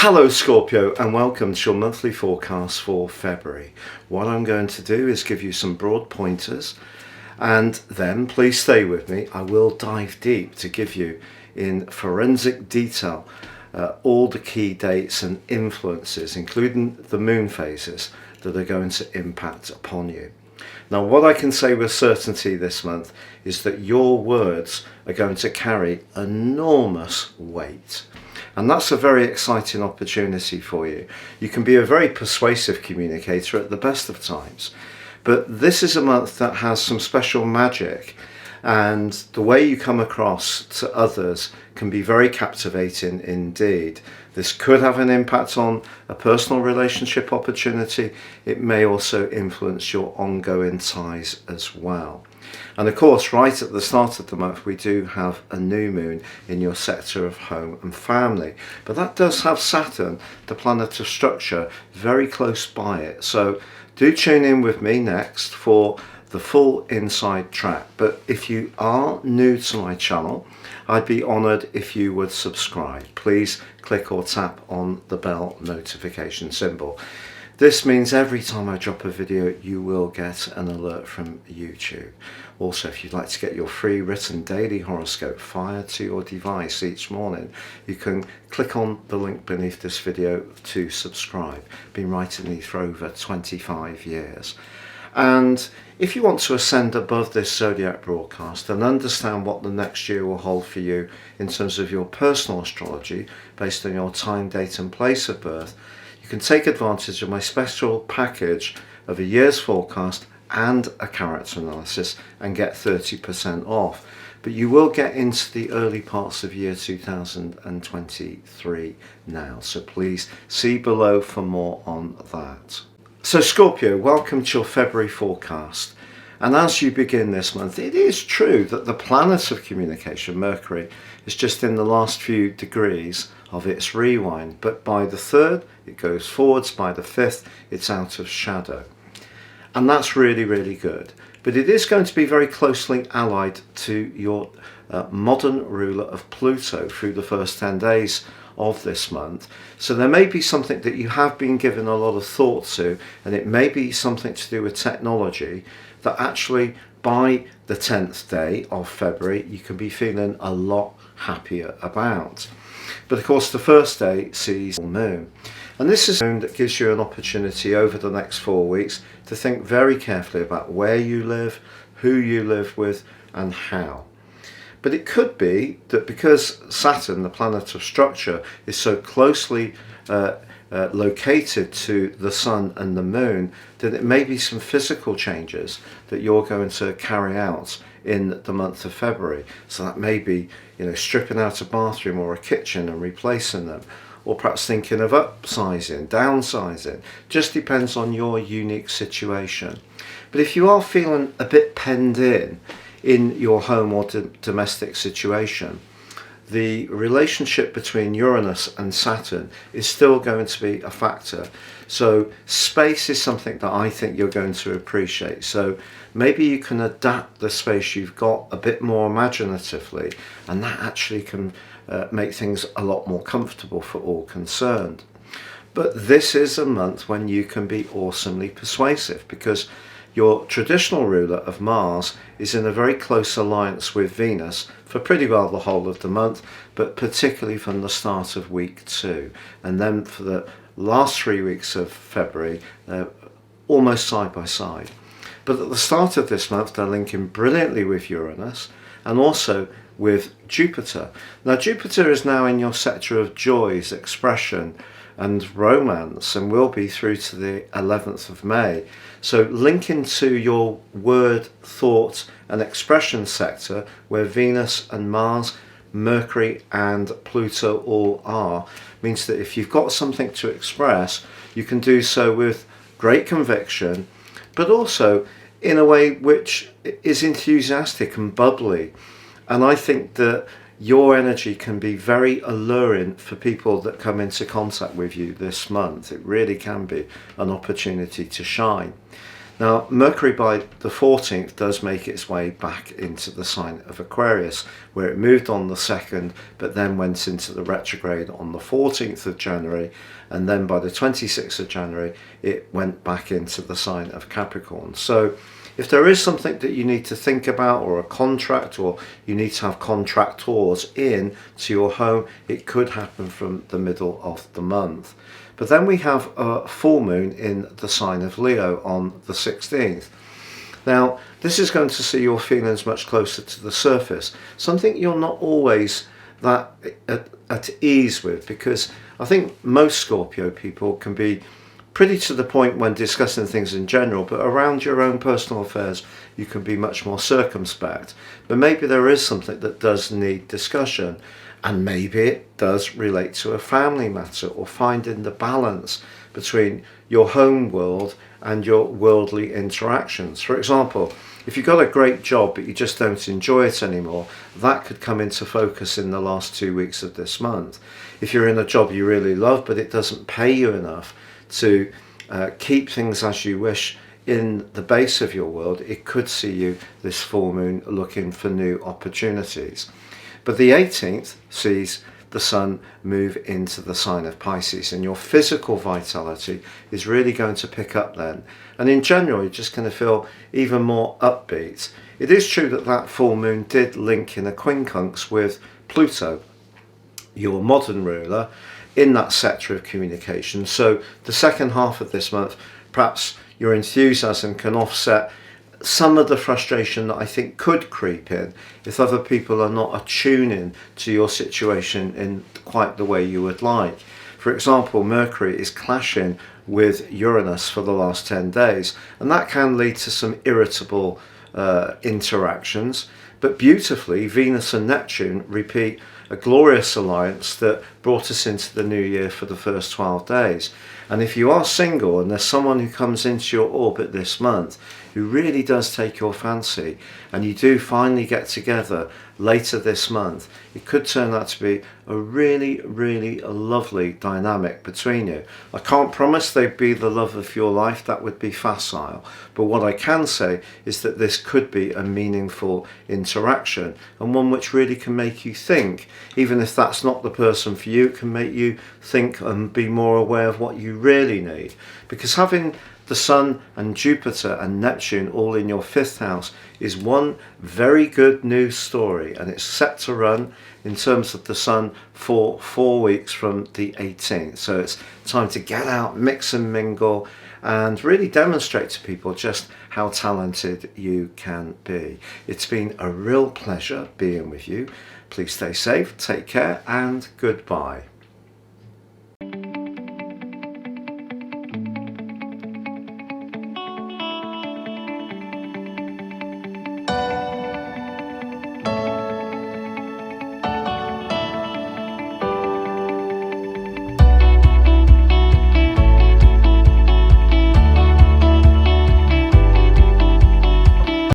Hello Scorpio, and welcome to your monthly forecast for February. What I'm going to do is give you some broad pointers, and then please stay with me. I will dive deep to give you in forensic detail all the key dates and influences, including the moon phases that are going to impact upon you. Now, what I can say with certainty this month is that your words are going to carry enormous weight. And that's a very exciting opportunity for you. You can be a very persuasive communicator at the best of times. But this is a month that has some special magic, and the way you come across to others can be very captivating indeed. This could have an impact on a personal relationship opportunity. It may also influence your ongoing ties as well. And of course, right at the start of the month, we do have a new moon in your sector of home and family. But that does have Saturn, the planet of structure, very close by it. So do tune in with me next for the full inside track. But if you are new to my channel, I'd be honoured if you would subscribe. Please click or tap on the bell notification symbol. This means every time I drop a video, you will get an alert from YouTube. Also, if you'd like to get your free written daily horoscope fired to your device each morning, you can click on the link beneath this video to subscribe. Been writing these for over 25 years. And if you want to ascend above this Zodiac broadcast and understand what the next year will hold for you in terms of your personal astrology based on your time, date and place of birth, you can take advantage of my special package of a year's forecast and a character analysis and get 30% off. But you will get into the early parts of year 2023 now. So please see below for more on that. So Scorpio, welcome to your February forecast. And as you begin this month, it is true that the planet of communication, Mercury, is just in the last few degrees of its rewind. But by the 3rd, it goes forwards. By the 5th, it's out of shadow. And that's really, really good. But it is going to be very closely allied to your modern ruler of Pluto through the first 10 days of this month. So there may be something that you have been given a lot of thought to, and it may be something to do with technology that actually by the 10th day of February you can be feeling a lot happier about. But of course the first day sees full moon, and this is a moon that gives you an opportunity over the next 4 weeks to think very carefully about where you live, who you live with and how. But it could be that because Saturn, the planet of structure, is so closely located to the sun and the moon, that it may be some physical changes that you're going to carry out in the month of February. So that may be, stripping out a bathroom or a kitchen and replacing them, or perhaps thinking of upsizing, downsizing. Just depends on your unique situation. But if you are feeling a bit penned in your home or domestic situation, the relationship between Uranus and Saturn is still going to be a factor. So space is something that I think you're going to appreciate. So maybe you can adapt the space you've got a bit more imaginatively, and that actually can make things a lot more comfortable for all concerned. But this is a month when you can be awesomely persuasive, because your traditional ruler of Mars is in a very close alliance with Venus for pretty well the whole of the month, but particularly from the start of week 2. And then for the last 3 weeks of February, almost side by side. But at the start of this month, they're linking brilliantly with Uranus and also with Jupiter. Now, Jupiter is now in your sector of joys, expression, and romance, and will be through to the 11th of May. So linking to your word, thought and expression sector, where Venus and Mars, Mercury and Pluto all are, means that if you've got something to express, you can do so with great conviction, but also in a way which is enthusiastic and bubbly. And I think that your energy can be very alluring for people that come into contact with you this month. It really can be an opportunity to shine. Now, Mercury by the 14th does make its way back into the sign of Aquarius, where it moved on the 2nd, but then went into the retrograde on the 14th of January, and then by the 26th of January, it went back into the sign of Capricorn. So if there is something that you need to think about, or a contract, or you need to have contractors in to your home, it could happen from the middle of the month. But then we have a full moon in the sign of Leo on the 16th. Now, this is going to see your feelings much closer to the surface, something you're not always that at ease with, because I think most Scorpio people can be pretty to the point when discussing things in general, but around your own personal affairs you can be much more circumspect. But maybe there is something that does need discussion, and maybe it does relate to a family matter, or finding the balance between your home world and your worldly interactions. For example, if you've got a great job but you just don't enjoy it anymore, that could come into focus in the last 2 weeks of this month. If you're in a job you really love but it doesn't pay you enough to keep things as you wish in the base of your world, it could see you this full moon looking for new opportunities. But the 18th sees the sun move into the sign of Pisces, and your physical vitality is really going to pick up then. And in general, you're just going to feel even more upbeat. It is true that that full moon did link in a quincunx with Pluto, your modern ruler, in that sector of communication. So the second half of this month, perhaps your enthusiasm can offset some of the frustration that I think could creep in if other people are not attuning to your situation in quite the way you would like. For example, Mercury is clashing with Uranus for the last 10 days, and that can lead to some irritable interactions. But beautifully, Venus and Neptune repeat a glorious alliance that brought us into the new year for the first 12 days. And if you are single and there's someone who comes into your orbit this month who really does take your fancy, and you do finally get together later this month, it could turn out to be a really, really lovely dynamic between you. I can't promise they'd be the love of your life, that would be facile, but what I can say is that this could be a meaningful interaction, and one which really can make you think. Even if that's not the person for you, it can make you think and be more aware of what you really need. Because having the Sun and Jupiter and Neptune all in your 5th house is one very good news story, and it's set to run in terms of the Sun for 4 weeks from the 18th. So it's time to get out, mix and mingle, and really demonstrate to people just how talented you can be. It's been a real pleasure being with you. Please stay safe, take care, and goodbye.